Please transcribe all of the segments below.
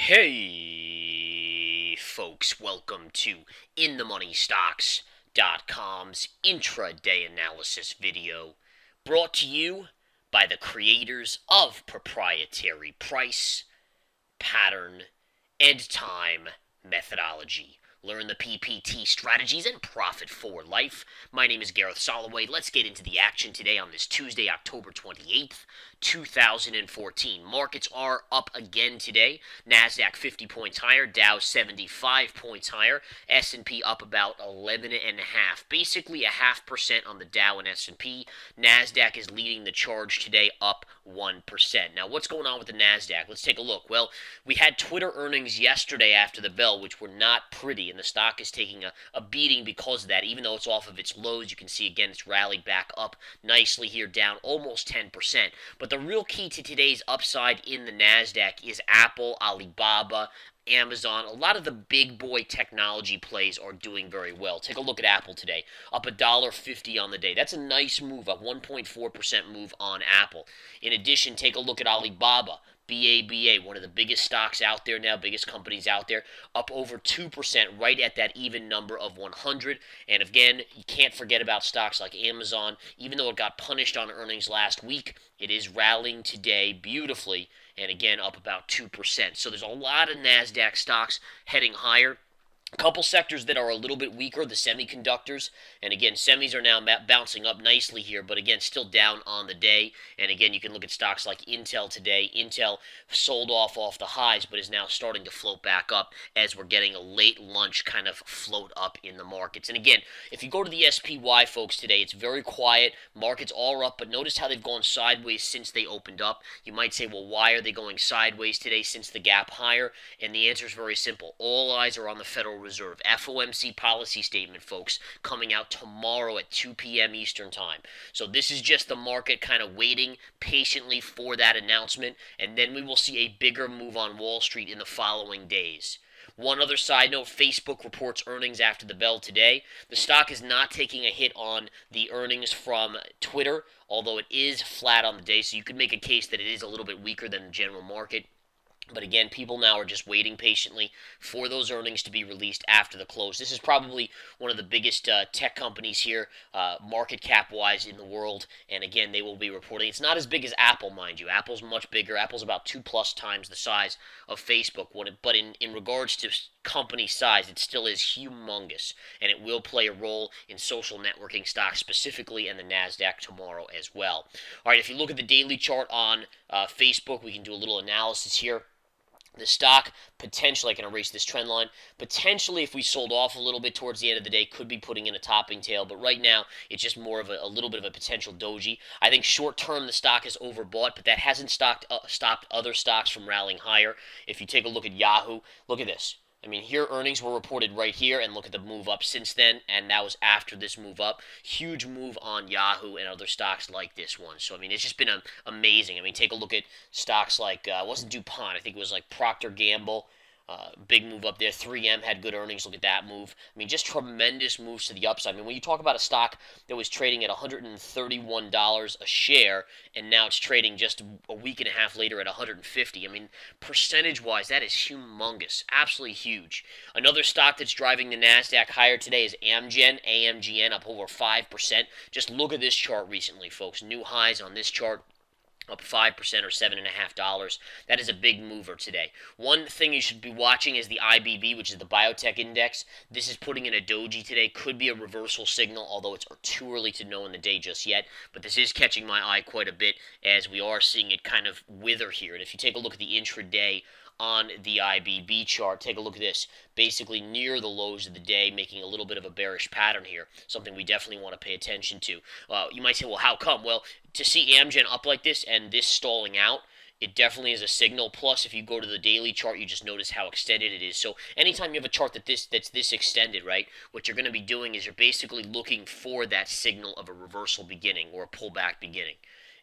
Hey, folks, welcome to InTheMoneyStocks.com's intraday analysis video, brought to you by the creators of proprietary price, pattern, and time methodology. Learn the PPT strategies and profit for life. My name is Gareth Soloway. Let's get into the action today on this Tuesday, October 28th, 2014. Markets are up again today. NASDAQ 50 points higher, Dow 75 points higher, S&P up about 11.5, basically a 0.5% on the Dow and S&P. NASDAQ is leading the charge today, up 1%. Now, what's going on with the NASDAQ? Let's take a look. Well, we had Twitter earnings yesterday after the bell, which were not pretty, and the stock is taking a beating because of that. Even though it's off of its lows, you can see again it's rallied back up nicely here, down almost 10%. But the real key to today's upside in the NASDAQ is Apple, Alibaba, Amazon. A lot of the big boy technology plays are doing very well. Take a look at Apple today, up $1.50 on the day. That's a nice move, a 1.4% move on Apple. In addition, take a look at Alibaba. BABA, one of the biggest stocks out there now, biggest companies out there, up over 2%, right at that even number of 100. And again, you can't forget about stocks like Amazon. Even though it got punished on earnings last week, it is rallying today beautifully, and again, up about 2%. So there's a lot of NASDAQ stocks heading higher. A couple sectors that are a little bit weaker, the semiconductors, and again, semis are now bouncing up nicely here, but again, still down on the day. And again, you can look at stocks like Intel today. Intel sold off the highs, but is now starting to float back up as we're getting a late lunch kind of float up in the markets. And again, if you go to the SPY, folks, today, it's very quiet. Markets all up, but notice how they've gone sideways since they opened up. You might say, well, why are they going sideways today since the gap higher? And the answer is very simple. All eyes are on the Federal Reserve. FOMC policy statement, folks, coming out tomorrow at 2 p.m. Eastern Time. So this is just the market kind of waiting patiently for that announcement, and then we will see a bigger move on Wall Street in the following days. One other side note, Facebook reports earnings after the bell today. The stock is not taking a hit on the earnings from Twitter, although it is flat on the day, so you could make a case that it is a little bit weaker than the general market. But again, people now are just waiting patiently for those earnings to be released after the close. This is probably one of the biggest tech companies here, market cap-wise, in the world. And again, they will be reporting. It's not as big as Apple, mind you. Apple's much bigger. Apple's about 2+ times the size of Facebook. But in regards to company size, it still is humongous. And it will play a role in social networking stocks specifically, and the NASDAQ tomorrow as well. All right, if you look at the daily chart on Facebook, we can do a little analysis here. The stock potentially, I can erase this trend line, potentially if we sold off a little bit towards the end of the day, could be putting in a topping tail, but right now it's just more of a little bit of a potential doji. I think short term the stock is overbought, but that hasn't stopped other stocks from rallying higher. If you take a look at Yahoo, look at this. I mean, here earnings were reported right here, and look at the move up since then, and that was after this move up. Huge move on Yahoo and other stocks like this one. So, I mean, it's just been amazing. I mean, take a look at stocks like, it wasn't DuPont, I think it was like Procter Gamble. Big move up there. 3M had good earnings. Look at that move. I mean, just tremendous moves to the upside. I mean, when you talk about a stock that was trading at $131 a share, and now it's trading just a week and a half later at $150. I mean, percentage-wise, that is humongous. Absolutely huge. Another stock that's driving the NASDAQ higher today is Amgen. AMGN up over 5%. Just look at this chart recently, folks. New highs on this chart, up 5% or $7.50. That is a big mover today. One thing you should be watching is the IBB, which is the biotech index. This is putting in a doji today. Could be a reversal signal, although it's too early to know in the day just yet. But this is catching my eye quite a bit as we are seeing it kind of wither here. And if you take a look at the intraday on the IBB chart, take a look at this. Basically near the lows of the day, making a little bit of a bearish pattern here. Something we definitely want to pay attention to. You might say, well, how come? Well, to see Amgen up like this and this stalling out, it definitely is a signal. Plus, if you go to the daily chart, you just notice how extended it is. So anytime you have a chart that's this extended, right, what you're going to be doing is you're basically looking for that signal of a reversal beginning or a pullback beginning.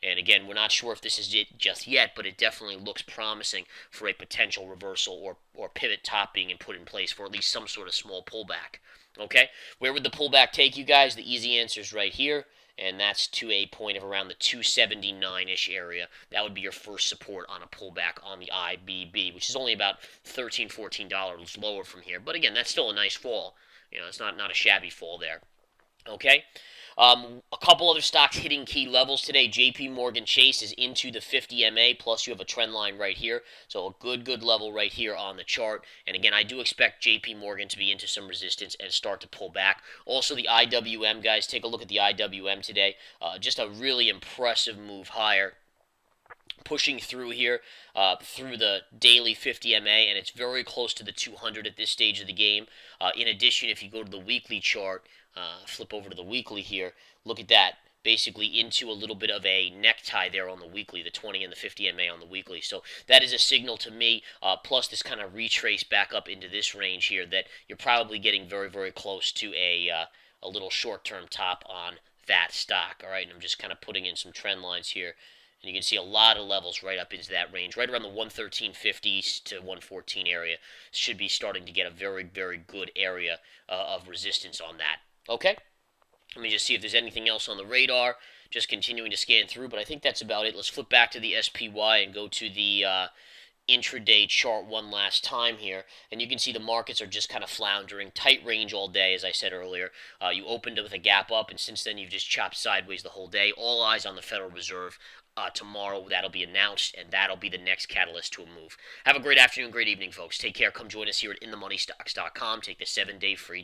And again, we're not sure if this is it just yet, but it definitely looks promising for a potential reversal or pivot top being put in place for at least some sort of small pullback. Okay? Where would the pullback take you guys? The easy answer is right here. and that's to a point of around the 279-ish area. That would be your first support on a pullback on the IBB, which is only about $13-14 lower from here. But again, that's still a nice fall. It's not a shabby fall there. Okay. A couple other stocks hitting key levels today. JP Morgan Chase is into the 50 MA, plus you have a trend line right here. So a good level right here on the chart. And again, I do expect JP Morgan to be into some resistance and start to pull back. Also, the IWM, guys, take a look at the IWM today. Just a really impressive move higher, pushing through here through the daily 50 MA, and it's very close to the 200 at this stage of the game. In addition, if you go to the weekly chart, flip over to the weekly here, look at that. Basically into a little bit of a necktie there on the weekly, the 20 and the 50 MA on the weekly. So that is a signal to me, plus this kind of retrace back up into this range here, that you're probably getting very close to a little short-term top on that stock. All right, and I'm just kind of putting in some trend lines here. And you can see a lot of levels right up into that range, right around the 113.50 to 114 area. Should be starting to get a very good area of resistance on that. Okay? Let me just see if there's anything else on the radar. Just continuing to scan through, but I think that's about it. Let's flip back to the SPY and go to the intraday chart one last time here, and you can see the markets are just kind of floundering, tight range all day, as I said earlier. You opened with a gap up, and since then you've just chopped sideways the whole day. All eyes on the Federal Reserve. Tomorrow that'll be announced, and that'll be the next catalyst to a move. Have a great afternoon, great evening, folks. Take care. Come join us here at InTheMoneyStocks.com. Take the 7-day free